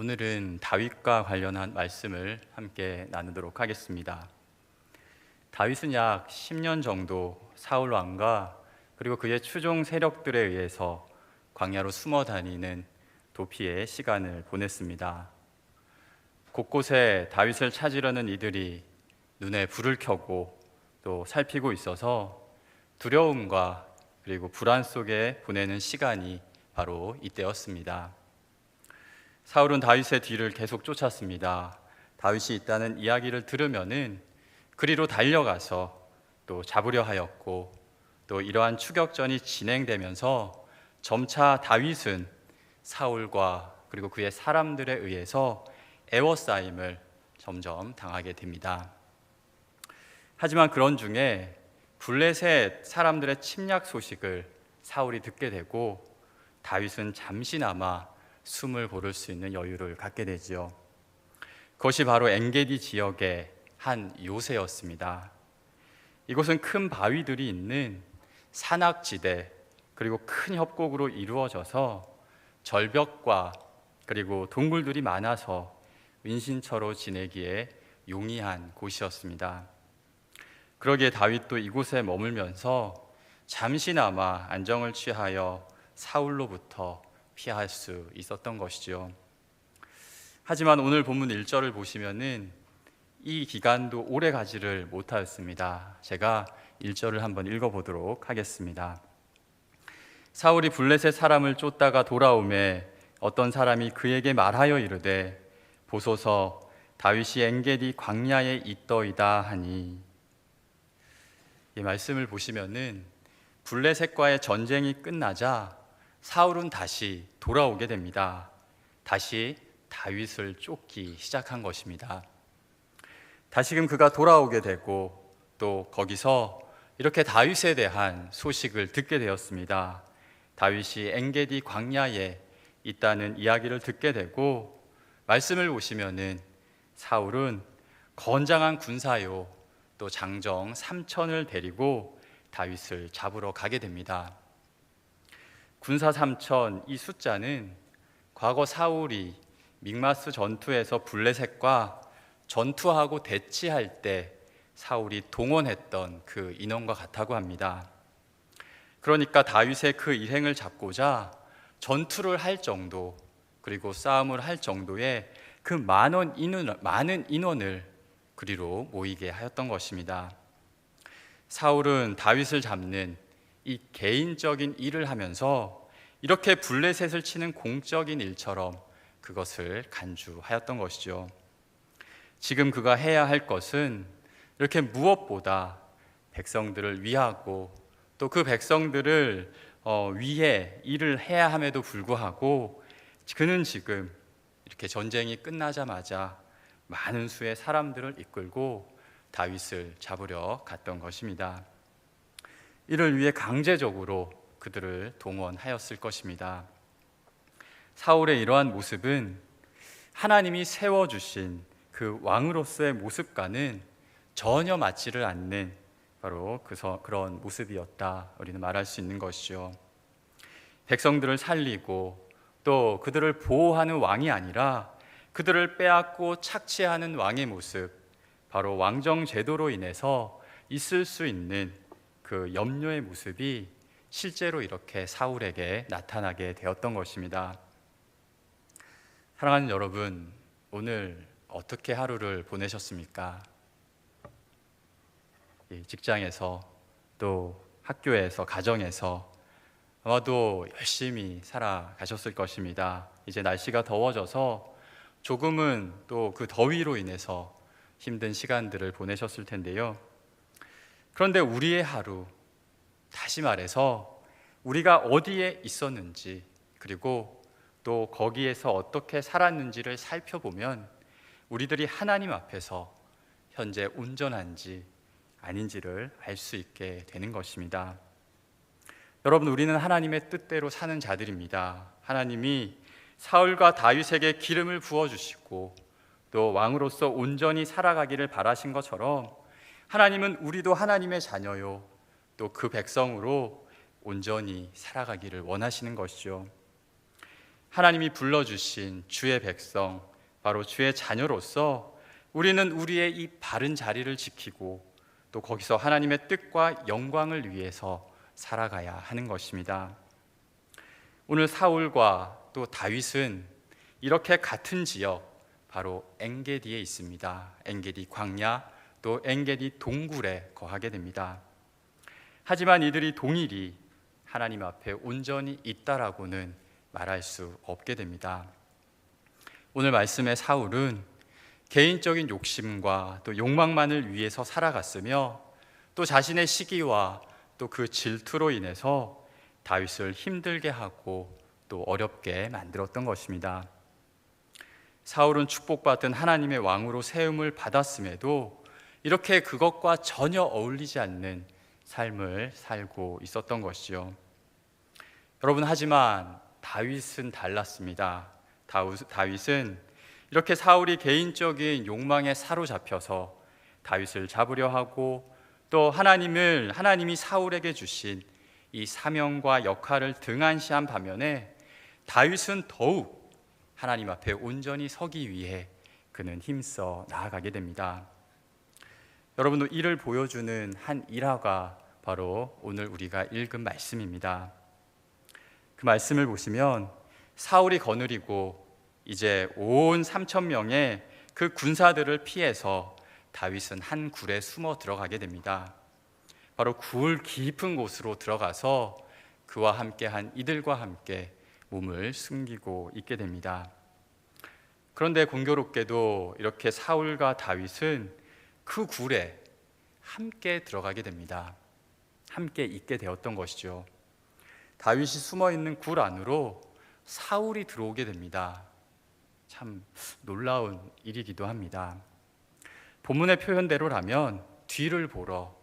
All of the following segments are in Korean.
오늘은 다윗과 관련한 말씀을 함께 나누도록 하겠습니다. 다윗은 약 10년 정도 사울 왕과 그리고 그의 추종 세력들에 의해서 광야로 숨어 다니는 도피의 시간을 보냈습니다. 곳곳에 다윗을 찾으려는 이들이 눈에 불을 켜고 또 살피고 있어서 두려움과 그리고 불안 속에 보내는 시간이 바로 이때였습니다. 사울은 다윗의 뒤를 계속 쫓았습니다. 다윗이 있다는 이야기를 들으면은 그리로 달려가서 또 잡으려 하였고, 또 이러한 추격전이 진행되면서 점차 다윗은 사울과 그리고 그의 사람들에 의해서 애워싸임을 점점 당하게 됩니다. 하지만 그런 중에 블레셋 사람들의 침략 소식을 사울이 듣게 되고 다윗은 잠시나마 숨을 고를 수 있는 여유를 갖게 되지요. 그것이 바로 엔게디 지역의 한 요새였습니다. 이곳은 큰 바위들이 있는 산악지대 그리고 큰 협곡으로 이루어져서 절벽과 그리고 동굴들이 많아서 은신처로 지내기에 용이한 곳이었습니다. 그러기에 다윗도 이곳에 머물면서 잠시나마 안정을 취하여 사울로부터 피할 수 있었던 것이죠. 하지만 오늘 본문 1절을 보시면은 이 기간도 오래 가지를 못하였습니다. 제가 1절을 한번 읽어보도록 하겠습니다. 사울이 블레셋 사람을 쫓다가 돌아오매 어떤 사람이 그에게 말하여 이르되 보소서 다윗이 엔게디 광야에 있더이다 하니, 이 말씀을 보시면은 블레셋과의 전쟁이 끝나자 사울은 다시 돌아오게 됩니다. 다시 다윗을 쫓기 시작한 것입니다. 다시금 그가 돌아오게 되고 또 거기서 이렇게 다윗에 대한 소식을 듣게 되었습니다. 다윗이 엔게디 광야에 있다는 이야기를 듣게 되고, 말씀을 보시면은 사울은 건장한 군사요 또 장정 3,000을 데리고 다윗을 잡으러 가게 됩니다. 군사 3,000, 이 숫자는 과거 사울이 믹마스 전투에서 블레셋과 전투하고 대치할 때 사울이 동원했던 그 인원과 같다고 합니다. 그러니까 다윗의 그 일행을 잡고자 전투를 할 정도, 그리고 싸움을 할 정도의 그 많은 인원을 그리로 모이게 하였던 것입니다. 사울은 다윗을 잡는 이 개인적인 일을 하면서 이렇게 블레셋을 치는 공적인 일처럼 그것을 간주하였던 것이죠. 지금 그가 해야 할 것은 이렇게 무엇보다 백성들을 위하고 또 그 백성들을 위해 일을 해야 함에도 불구하고 그는 지금 이렇게 전쟁이 끝나자마자 많은 수의 사람들을 이끌고 다윗을 잡으려 갔던 것입니다. 이를 위해 강제적으로 그들을 동원하였을 것입니다. 사울의 이러한 모습은 하나님이 세워주신 그 왕으로서의 모습과는 전혀 맞지를 않는 바로 그런 모습이었다, 우리는 말할 수 있는 것이죠. 백성들을 살리고 또 그들을 보호하는 왕이 아니라 그들을 빼앗고 착취하는 왕의 모습, 바로 왕정 제도로 인해서 있을 수 있는 그 염려의 모습이 실제로 이렇게 사울에게 나타나게 되었던 것입니다. 사랑하는 여러분, 오늘 어떻게 하루를 보내셨습니까? 직장에서 또 학교에서 가정에서 아마도 열심히 살아가셨을 것입니다. 이제 날씨가 더워져서 조금은 또 그 더위로 인해서 힘든 시간들을 보내셨을 텐데요. 그런데 우리의 하루, 다시 말해서 우리가 어디에 있었는지 그리고 또 거기에서 어떻게 살았는지를 살펴보면 우리들이 하나님 앞에서 현재 온전한지 아닌지를 알 수 있게 되는 것입니다. 여러분, 우리는 하나님의 뜻대로 사는 자들입니다. 하나님이 사울과 다윗에게 기름을 부어주시고 또 왕으로서 온전히 살아가기를 바라신 것처럼 하나님은 우리도 하나님의 자녀요 또 그 백성으로 온전히 살아가기를 원하시는 것이죠. 하나님이 불러주신 주의 백성, 바로 주의 자녀로서 우리는 우리의 이 바른 자리를 지키고 또 거기서 하나님의 뜻과 영광을 위해서 살아가야 하는 것입니다. 오늘 사울과 또 다윗은 이렇게 같은 지역, 바로 엔게디에 있습니다. 엔게디 광야, 또 엔게디 동굴에 거하게 됩니다. 하지만 이들이 동일이 하나님 앞에 온전히 있다라고는 말할 수 없게 됩니다. 오늘 말씀의 사울은 개인적인 욕심과 또 욕망만을 위해서 살아갔으며 또 자신의 시기와 또 그 질투로 인해서 다윗을 힘들게 하고 또 어렵게 만들었던 것입니다. 사울은 축복받은 하나님의 왕으로 세움을 받았음에도 이렇게 그것과 전혀 어울리지 않는 삶을 살고 있었던 것이죠. 여러분, 하지만 다윗은 달랐습니다. 다윗은 이렇게 사울이 개인적인 욕망에 사로잡혀서 다윗을 잡으려 하고 또 하나님이 사울에게 주신 이 사명과 역할을 등한시한 반면에 다윗은 더욱 하나님 앞에 온전히 서기 위해 그는 힘써 나아가게 됩니다. 여러분도 이를 보여주는 한 일화가 바로 오늘 우리가 읽은 말씀입니다. 그 말씀을 보시면 사울이 거느리고 이제 온 3천 명의 그 군사들을 피해서 다윗은 한 굴에 숨어 들어가게 됩니다. 바로 굴 깊은 곳으로 들어가서 그와 함께한 이들과 함께 몸을 숨기고 있게 됩니다. 그런데 공교롭게도 이렇게 사울과 다윗은 그 굴에 함께 들어가게 됩니다. 함께 있게 되었던 것이죠. 다윗이 숨어 있는 굴 안으로 사울이 들어오게 됩니다. 참 놀라운 일이기도 합니다. 본문의 표현대로라면 뒤를 보러,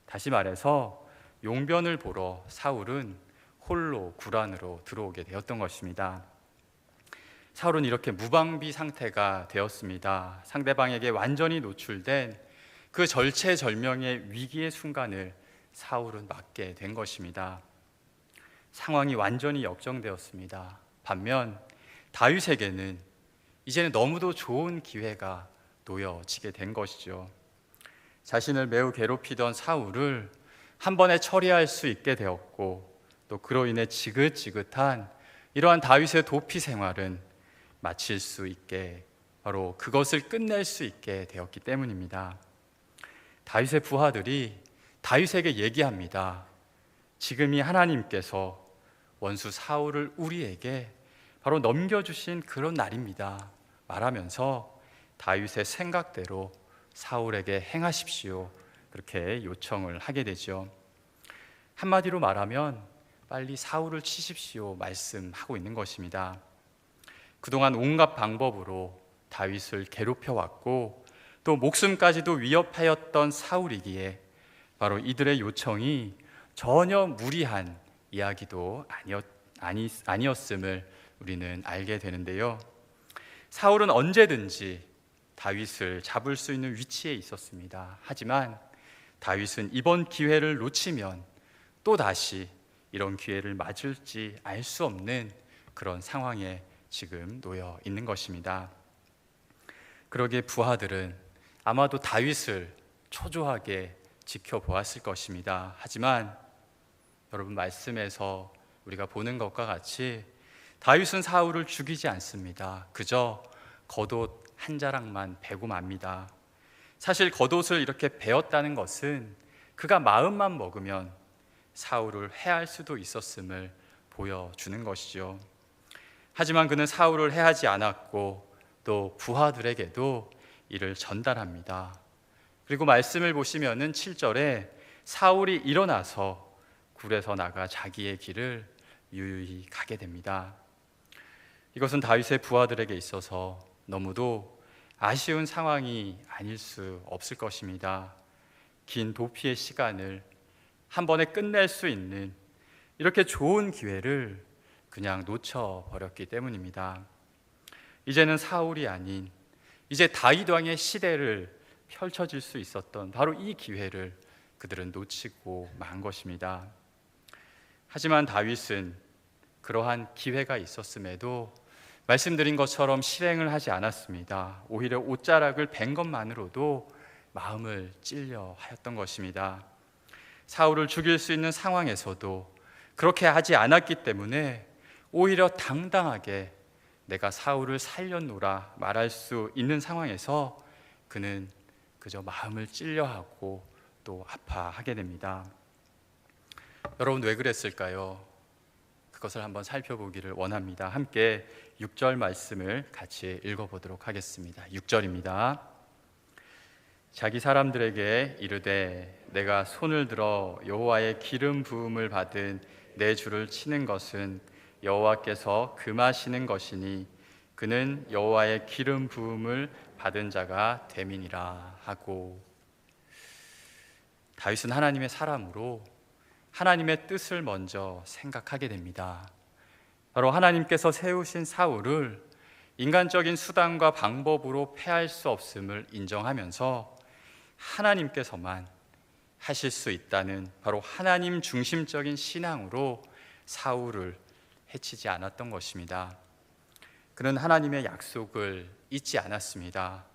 다시 말해서 용변을 보러 사울은 홀로 굴 안으로 들어오게 되었던 것입니다. 사울은 이렇게 무방비 상태가 되었습니다. 상대방에게 완전히 노출된 그 절체절명의 위기의 순간을 사울은 맞게 된 것입니다. 상황이 완전히 역전되었습니다. 반면 다윗에게는 이제는 너무도 좋은 기회가 놓여지게 된 것이죠. 자신을 매우 괴롭히던 사울을 한 번에 처리할 수 있게 되었고 또 그로 인해 지긋지긋한 이러한 다윗의 도피 생활은 마칠 수 있게, 바로 그것을 끝낼 수 있게 되었기 때문입니다. 다윗의 부하들이 다윗에게 얘기합니다. 지금이 하나님께서 원수 사울을 우리에게 바로 넘겨주신 그런 날입니다 말하면서 다윗의 생각대로 사울에게 행하십시오, 그렇게 요청을 하게 되죠. 한마디로 말하면 빨리 사울을 치십시오 말씀하고 있는 것입니다. 그동안 온갖 방법으로 다윗을 괴롭혀왔고 또 목숨까지도 위협하였던 사울이기에 바로 이들의 요청이 전혀 무리한 이야기도 아니었음을 우리는 알게 되는데요. 사울은 언제든지 다윗을 잡을 수 있는 위치에 있었습니다. 하지만 다윗은 이번 기회를 놓치면 또다시 이런 기회를 맞을지 알 수 없는 그런 상황에 지금 놓여 있는 것입니다. 그러기에 부하들은 아마도 다윗을 초조하게 지켜보았을 것입니다. 하지만 여러분, 말씀에서 우리가 보는 것과 같이 다윗은 사울을 죽이지 않습니다. 그저 겉옷 한 자락만 베고 맙니다. 사실 겉옷을 이렇게 베었다는 것은 그가 마음만 먹으면 사울을 해할 수도 있었음을 보여주는 것이죠. 하지만 그는 사울을 해하지 않았고 또 부하들에게도 이를 전달합니다. 그리고 말씀을 보시면은 7절에 사울이 일어나서 굴에서 나가 자기의 길을 유유히 가게 됩니다. 이것은 다윗의 부하들에게 있어서 너무도 아쉬운 상황이 아닐 수 없을 것입니다. 긴 도피의 시간을 한 번에 끝낼 수 있는 이렇게 좋은 기회를 그냥 놓쳐버렸기 때문입니다. 이제는 사울이 아닌 이제 다윗 왕의 시대를 펼쳐질 수 있었던 바로 이 기회를 그들은 놓치고 만 것입니다. 하지만 다윗은 그러한 기회가 있었음에도 말씀드린 것처럼 실행을 하지 않았습니다. 오히려 옷자락을 벤 것만으로도 마음을 찔려 하였던 것입니다. 사울을 죽일 수 있는 상황에서도 그렇게 하지 않았기 때문에 오히려 당당하게 내가 사울을 살렸노라 말할 수 있는 상황에서 그는 그저 마음을 찔려하고 또 아파하게 됩니다. 여러분, 왜 그랬을까요? 그것을 한번 살펴보기를 원합니다. 함께 6절 말씀을 같이 읽어보도록 하겠습니다. 6절입니다. 자기 사람들에게 이르되 내가 손을 들어 여호와의 기름 부음을 받은 내 주를 치는 것은 여호와께서 금하시는 것이니 그는 여호와의 기름 부음을 받은 자가 됨이니라 하고, 다윗은 하나님의 사람으로 하나님의 뜻을 먼저 생각하게 됩니다. 바로 하나님께서 세우신 사울을 인간적인 수단과 방법으로 패할 수 없음을 인정하면서 하나님께서만 하실 수 있다는 바로 하나님 중심적인 신앙으로 사울을 해치지 않았던 것입니다. 그는 하나님의 약속을 잊지 않았습니다.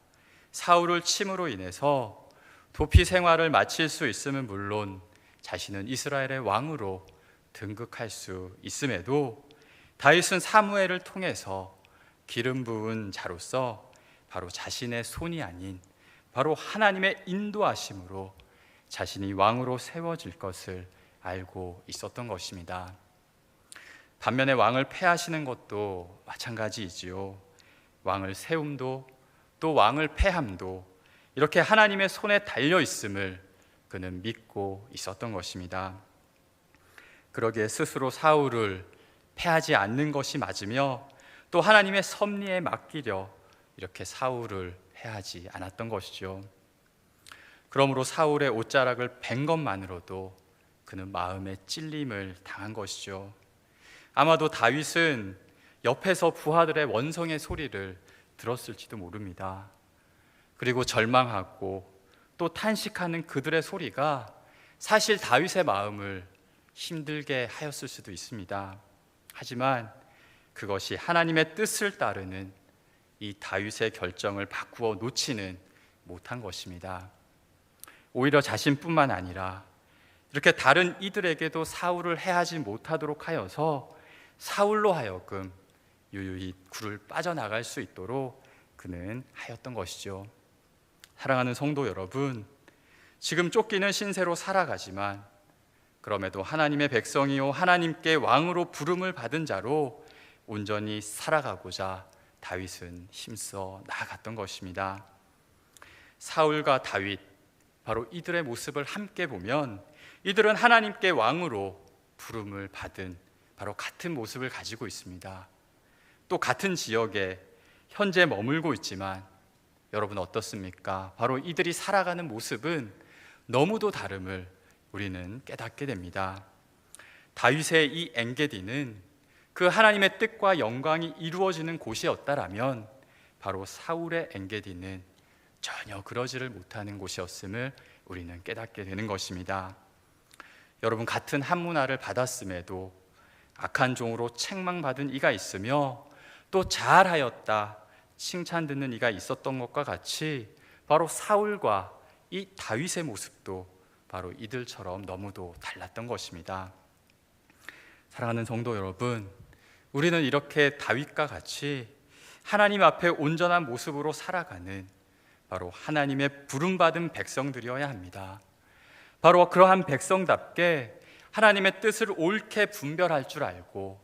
사울을 침으로 인해서 도피 생활을 마칠 수 있음은 물론 자신은 이스라엘의 왕으로 등극할 수 있음에도 다윗은 사무엘을 통해서 기름 부은 자로서 바로 자신의 손이 아닌 바로 하나님의 인도하심으로 자신이 왕으로 세워질 것을 알고 있었던 것입니다. 반면에 왕을 폐하시는 것도 마찬가지이지요. 왕을 세움도 또 왕을 폐함도 이렇게 하나님의 손에 달려 있음을 그는 믿고 있었던 것입니다. 그러기에 스스로 사울을 패하지 않는 것이 맞으며 또 하나님의 섭리에 맡기려 이렇게 사울을 패하지 않았던 것이죠. 그러므로 사울의 옷자락을 벤 것만으로도 그는 마음에 찔림을 당한 것이죠. 아마도 다윗은 옆에서 부하들의 원성의 소리를 들었을지도 모릅니다. 그리고 절망하고 또 탄식하는 그들의 소리가 사실 다윗의 마음을 힘들게 하였을 수도 있습니다. 하지만 그것이 하나님의 뜻을 따르는 이 다윗의 결정을 바꾸어 놓지는 못한 것입니다. 오히려 자신뿐만 아니라 이렇게 다른 이들에게도 사울을 해하지 못하도록 하여서 사울로 하여금 유유히 굴을 빠져나갈 수 있도록 그는 하였던 것이죠. 사랑하는 성도 여러분, 지금 쫓기는 신세로 살아가지만 그럼에도 하나님의 백성이요 하나님께 왕으로 부름을 받은 자로 온전히 살아가고자 다윗은 힘써 나아갔던 것입니다. 사울과 다윗, 바로 이들의 모습을 함께 보면 이들은 하나님께 왕으로 부름을 받은 바로 같은 모습을 가지고 있습니다. 또 같은 지역에 현재 머물고 있지만 여러분 어떻습니까? 바로 이들이 살아가는 모습은 너무도 다름을 우리는 깨닫게 됩니다. 다윗의 이 엔게디는 그 하나님의 뜻과 영광이 이루어지는 곳이었다라면 바로 사울의 엔게디는 전혀 그러지를 못하는 곳이었음을 우리는 깨닫게 되는 것입니다. 여러분, 같은 한 문화를 받았음에도 악한 종으로 책망받은 이가 있으며 또 잘하였다 칭찬 듣는 이가 있었던 것과 같이 바로 사울과 이 다윗의 모습도 바로 이들처럼 너무도 달랐던 것입니다. 사랑하는 성도 여러분, 우리는 이렇게 다윗과 같이 하나님 앞에 온전한 모습으로 살아가는 바로 하나님의 부름받은 백성들이어야 합니다. 바로 그러한 백성답게 하나님의 뜻을 옳게 분별할 줄 알고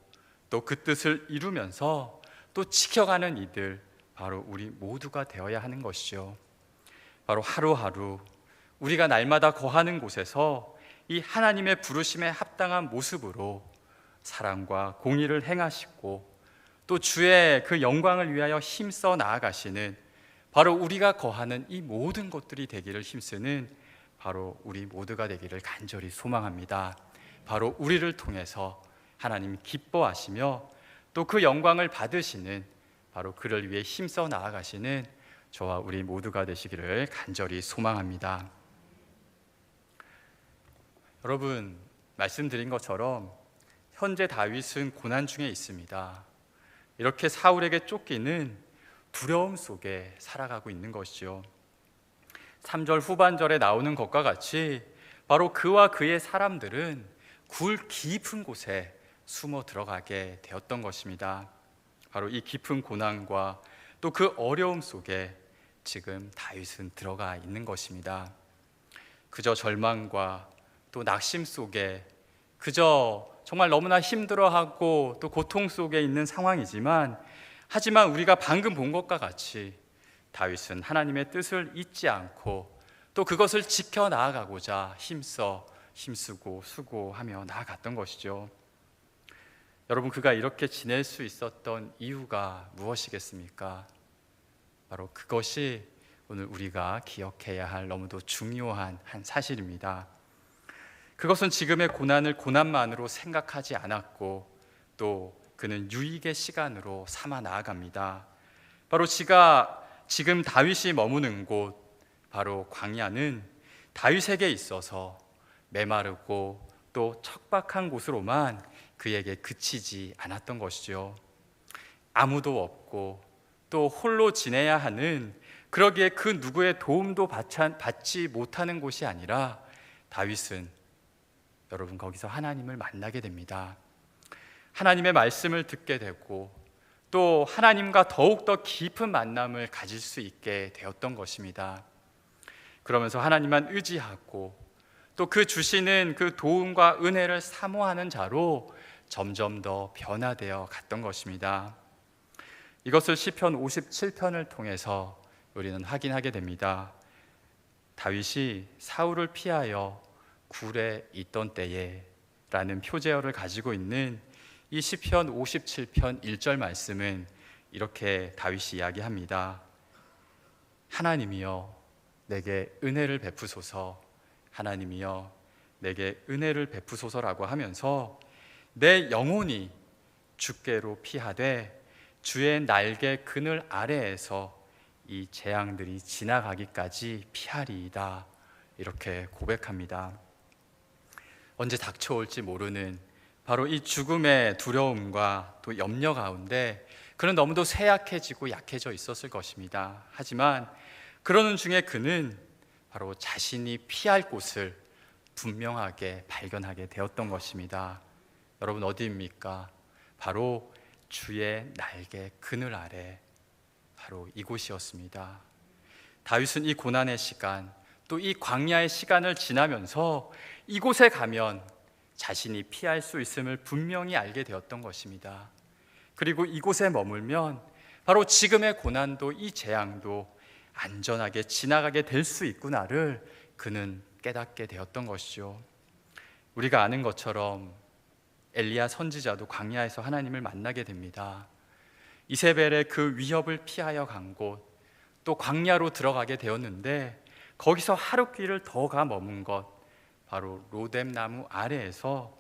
또 그 뜻을 이루면서 또 지켜가는 이들, 바로 우리 모두가 되어야 하는 것이죠. 바로 하루하루 우리가 날마다 거하는 곳에서 이 하나님의 부르심에 합당한 모습으로 사랑과 공의를 행하시고 또 주의 그 영광을 위하여 힘써 나아가시는 바로 우리가 거하는 이 모든 것들이 되기를 힘쓰는 바로 우리 모두가 되기를 간절히 소망합니다. 바로 우리를 통해서 하나님 기뻐하시며 또 그 영광을 받으시는 바로 그를 위해 힘써 나아가시는 저와 우리 모두가 되시기를 간절히 소망합니다. 여러분, 말씀드린 것처럼 현재 다윗은 고난 중에 있습니다. 이렇게 사울에게 쫓기는 두려움 속에 살아가고 있는 것이죠. 3절 후반절에 나오는 것과 같이 바로 그와 그의 사람들은 굴 깊은 곳에 숨어 들어가게 되었던 것입니다. 바로 이 깊은 고난과 또 그 어려움 속에 지금 다윗은 들어가 있는 것입니다. 그저 절망과 또 낙심 속에 그저 정말 너무나 힘들어하고 또 고통 속에 있는 상황이지만, 하지만 우리가 방금 본 것과 같이 다윗은 하나님의 뜻을 잊지 않고 또 그것을 지켜 나아가고자 힘쓰고 수고하며 나아갔던 것이죠. 여러분, 그가 이렇게 지낼 수 있었던 이유가 무엇이겠습니까? 바로 그것이 오늘 우리가 기억해야 할 너무도 중요한 한 사실입니다. 그것은 지금의 고난을 고난만으로 생각하지 않았고 또 그는 유익의 시간으로 삼아 나아갑니다. 바로 지금 다윗이 머무는 곳, 바로 광야는 다윗에게 있어서 메마르고 또 척박한 곳으로만 그에게 그치지 않았던 것이죠. 아무도 없고 또 홀로 지내야 하는, 그러기에 그 누구의 도움도 받지 못하는 곳이 아니라 다윗은 여러분 거기서 하나님을 만나게 됩니다. 하나님의 말씀을 듣게 되고 또 하나님과 더욱더 깊은 만남을 가질 수 있게 되었던 것입니다. 그러면서 하나님만 의지하고 또 그 주시는 그 도움과 은혜를 사모하는 자로 점점 더 변화되어 갔던 것입니다. 이것을 시편 57편을 통해서 우리는 확인하게 됩니다. 다윗이 사울을 피하여 굴에 있던 때에 라는 표제어를 가지고 있는 이 시편 57편 1절 말씀은 이렇게 다윗이 이야기합니다. 하나님이여 내게 은혜를 베푸소서, 하나님이여 내게 은혜를 베푸소서라고 하면서 내 영혼이 주께로 피하되 주의 날개 그늘 아래에서 이 재앙들이 지나가기까지 피하리이다, 이렇게 고백합니다. 언제 닥쳐올지 모르는 바로 이 죽음의 두려움과 또 염려 가운데 그는 너무도 쇠약해지고 약해져 있었을 것입니다. 하지만 그러는 중에 그는 바로 자신이 피할 곳을 분명하게 발견하게 되었던 것입니다. 여러분 어디입니까? 바로 주의 날개 그늘 아래, 바로 이곳이었습니다. 다윗은 이 고난의 시간, 또 이 광야의 시간을 지나면서 이곳에 가면 자신이 피할 수 있음을 분명히 알게 되었던 것입니다. 그리고 이곳에 머물면 바로 지금의 고난도 이 재앙도 안전하게 지나가게 될 수 있구나를 그는 깨닫게 되었던 것이죠. 우리가 아는 것처럼 엘리야 선지자도 광야에서 하나님을 만나게 됩니다. 이세벨의 그 위협을 피하여 간 곳, 또 광야로 들어가게 되었는데 거기서 하루길을 더 가 머문 것, 바로 로뎀 나무 아래에서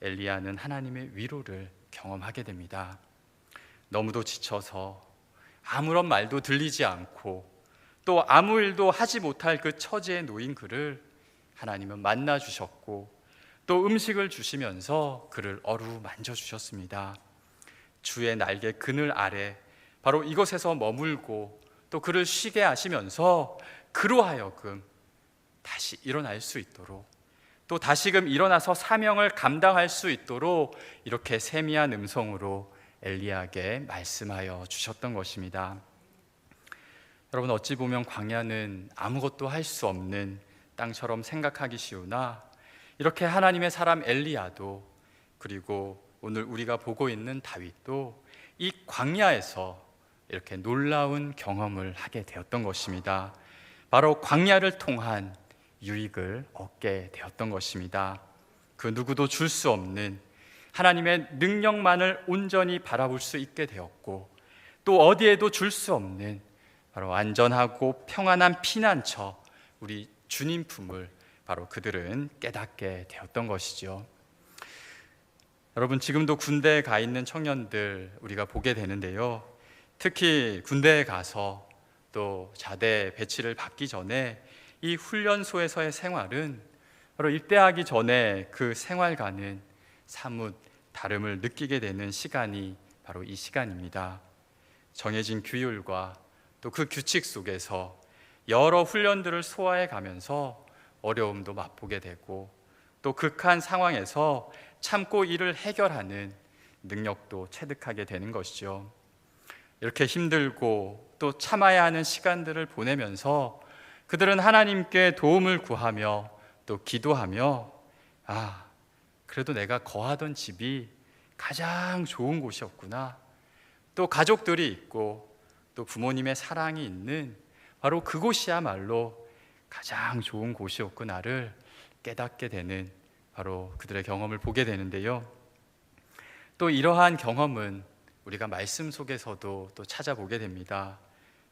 엘리야는 하나님의 위로를 경험하게 됩니다. 너무도 지쳐서 아무런 말도 들리지 않고 또 아무 일도 하지 못할 그 처지에 놓인 그를 하나님은 만나 주셨고 또 음식을 주시면서 그를 어루만져 주셨습니다. 주의 날개 그늘 아래, 바로 이곳에서 머물고 또 그를 쉬게 하시면서 그로 하여금 다시 일어날 수 있도록, 또 다시금 일어나서 사명을 감당할 수 있도록 이렇게 세미한 음성으로 엘리야에게 말씀하여 주셨던 것입니다. 여러분, 어찌 보면 광야는 아무것도 할 수 없는 땅처럼 생각하기 쉬우나 이렇게 하나님의 사람 엘리야도, 그리고 오늘 우리가 보고 있는 다윗도 이 광야에서 이렇게 놀라운 경험을 하게 되었던 것입니다. 바로 광야를 통한 유익을 얻게 되었던 것입니다. 그 누구도 줄 수 없는 하나님의 능력만을 온전히 바라볼 수 있게 되었고, 또 어디에도 줄 수 없는 바로 안전하고 평안한 피난처, 우리 주님 품을 바로 그들은 깨닫게 되었던 것이죠. 여러분, 지금도 군대에 가 있는 청년들 우리가 보게 되는데요, 특히 군대에 가서 또 자대 배치를 받기 전에 이 훈련소에서의 생활은 바로 입대하기 전에 그 생활과는 사뭇 다름을 느끼게 되는 시간이 바로 이 시간입니다. 정해진 규율과 또 그 규칙 속에서 여러 훈련들을 소화해 가면서 어려움도 맛보게 되고, 또 극한 상황에서 참고 이를 해결하는 능력도 체득하게 되는 것이죠. 이렇게 힘들고 또 참아야 하는 시간들을 보내면서 그들은 하나님께 도움을 구하며 또 기도하며, 그래도 내가 거하던 집이 가장 좋은 곳이었구나, 또 가족들이 있고 또 부모님의 사랑이 있는 바로 그곳이야말로 가장 좋은 곳이었구나를 깨닫게 되는 바로 그들의 경험을 보게 되는데요. 또 이러한 경험은 우리가 말씀 속에서도 또 찾아보게 됩니다.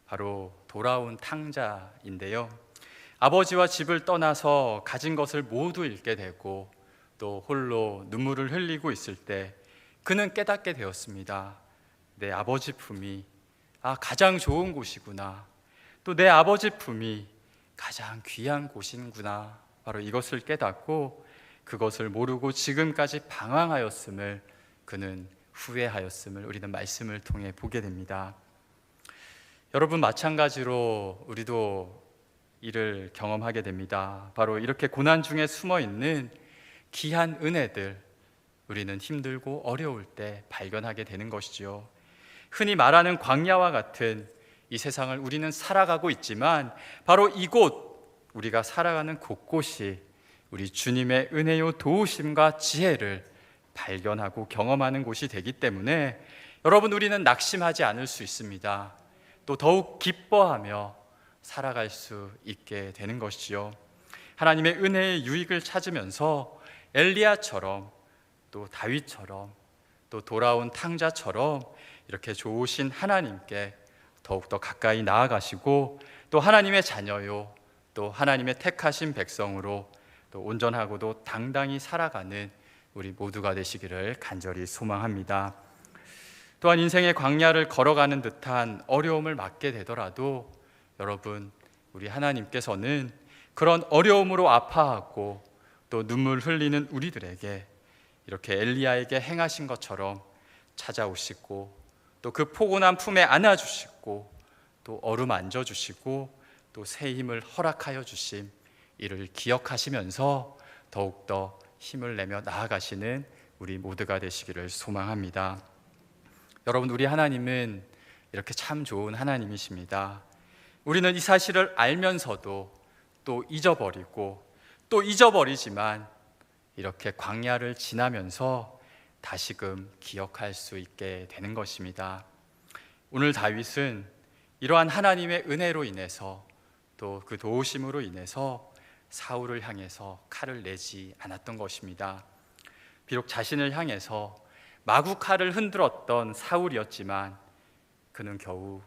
바로 돌아온 탕자인데요. 아버지와 집을 떠나서 가진 것을 모두 잃게 되고 또 홀로 눈물을 흘리고 있을 때 그는 깨닫게 되었습니다. 내 아버지 품이 가장 좋은 곳이구나, 또 내 아버지 품이 가장 귀한 곳이구나, 바로 이것을 깨닫고 그것을 모르고 지금까지 방황하였음을 그는 후회하였음을 우리는 말씀을 통해 보게 됩니다. 여러분, 마찬가지로 우리도 이를 경험하게 됩니다. 바로 이렇게 고난 중에 숨어 있는 귀한 은혜들, 우리는 힘들고 어려울 때 발견하게 되는 것이죠. 흔히 말하는 광야와 같은 이 세상을 우리는 살아가고 있지만 바로 이곳, 우리가 살아가는 곳곳이 우리 주님의 은혜요 도우심과 지혜를 발견하고 경험하는 곳이 되기 때문에 여러분, 우리는 낙심하지 않을 수 있습니다. 또 더욱 기뻐하며 살아갈 수 있게 되는 것이지요. 하나님의 은혜의 유익을 찾으면서 엘리야처럼 또 다윗처럼 또 돌아온 탕자처럼 이렇게 좋으신 하나님께 더욱더 가까이 나아가시고 또 하나님의 자녀요 또 하나님의 택하신 백성으로 또 온전하고도 당당히 살아가는 우리 모두가 되시기를 간절히 소망합니다. 또한 인생의 광야를 걸어가는 듯한 어려움을 맞게 되더라도 여러분, 우리 하나님께서는 그런 어려움으로 아파하고 또 눈물 흘리는 우리들에게 이렇게 엘리야에게 행하신 것처럼 찾아오시고 또 그 포근한 품에 안아주시고 또 어루만져 주시고 또 새 힘을 허락하여 주심, 이를 기억하시면서 더욱더 힘을 내며 나아가시는 우리 모두가 되시기를 소망합니다. 여러분, 우리 하나님은 이렇게 참 좋은 하나님이십니다. 우리는 이 사실을 알면서도 또 잊어버리고 또 잊어버리지만 이렇게 광야를 지나면서 다시금 기억할 수 있게 되는 것입니다. 오늘 다윗은 이러한 하나님의 은혜로 인해서 또 그 도우심으로 인해서 사울을 향해서 칼을 내지 않았던 것입니다. 비록 자신을 향해서 마구 칼을 흔들었던 사울이었지만 그는 겨우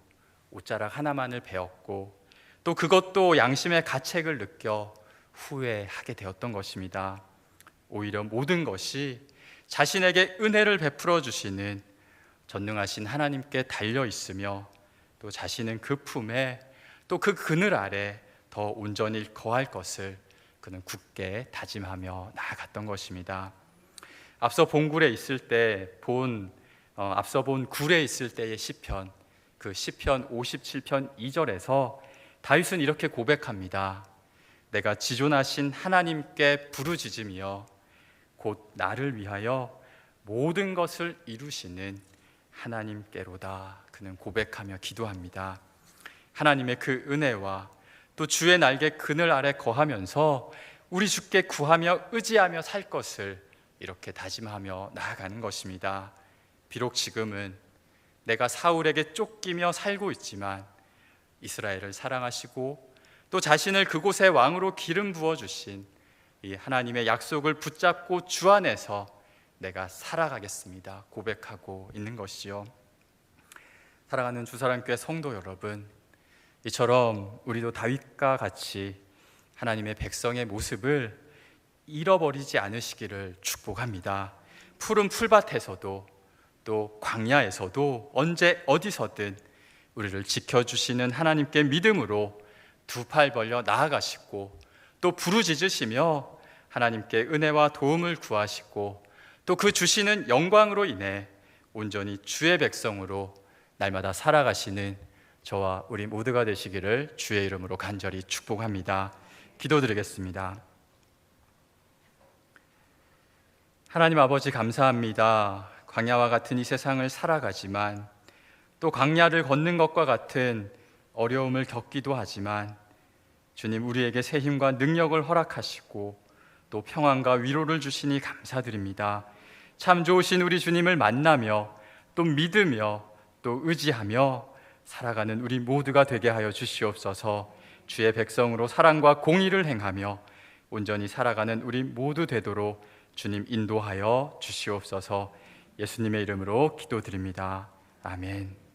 옷자락 하나만을 베었고 또 그것도 양심의 가책을 느껴 후회하게 되었던 것입니다. 오히려 모든 것이 자신에게 은혜를 베풀어 주시는 전능하신 하나님께 달려 있으며 또 자신은 그 품에 또 그 그늘 아래 더 온전히 거할 것을 그는 굳게 다짐하며 나아갔던 것입니다. 앞서 본 굴에 있을 때의 시편, 그 시편 57편 2절에서 다윗은 이렇게 고백합니다. 내가 지존하신 하나님께 부르짖으며 곧 나를 위하여 모든 것을 이루시는 하나님께로다. 그는 고백하며 기도합니다. 하나님의 그 은혜와 또 주의 날개 그늘 아래 거하면서 우리 주께 구하며 의지하며 살 것을 이렇게 다짐하며 나아가는 것입니다. 비록 지금은 내가 사울에게 쫓기며 살고 있지만 이스라엘을 사랑하시고 또 자신을 그곳의 왕으로 기름 부어주신 이 하나님의 약속을 붙잡고 주 안에서 내가 살아가겠습니다 고백하고 있는 것이요. 사랑하는 주사랑교회 성도 여러분, 이처럼 우리도 다윗과 같이 하나님의 백성의 모습을 잃어버리지 않으시기를 축복합니다. 푸른 풀밭에서도 또 광야에서도 언제 어디서든 우리를 지켜주시는 하나님께 믿음으로 두 팔 벌려 나아가시고 또 부르짖으시며 하나님께 은혜와 도움을 구하시고 또 그 주시는 영광으로 인해 온전히 주의 백성으로 날마다 살아가시는 저와 우리 모두가 되시기를 주의 이름으로 간절히 축복합니다. 기도드리겠습니다. 하나님 아버지, 감사합니다. 광야와 같은 이 세상을 살아가지만 또 광야를 걷는 것과 같은 어려움을 겪기도 하지만 주님, 우리에게 새 힘과 능력을 허락하시고 또 평안과 위로를 주시니 감사드립니다. 참 좋으신 우리 주님을 만나며 또 믿으며 또 의지하며 살아가는 우리 모두가 되게 하여 주시옵소서. 주의 백성으로 사랑과 공의를 행하며 온전히 살아가는 우리 모두 되도록 주님 인도하여 주시옵소서. 예수님의 이름으로 기도드립니다. 아멘.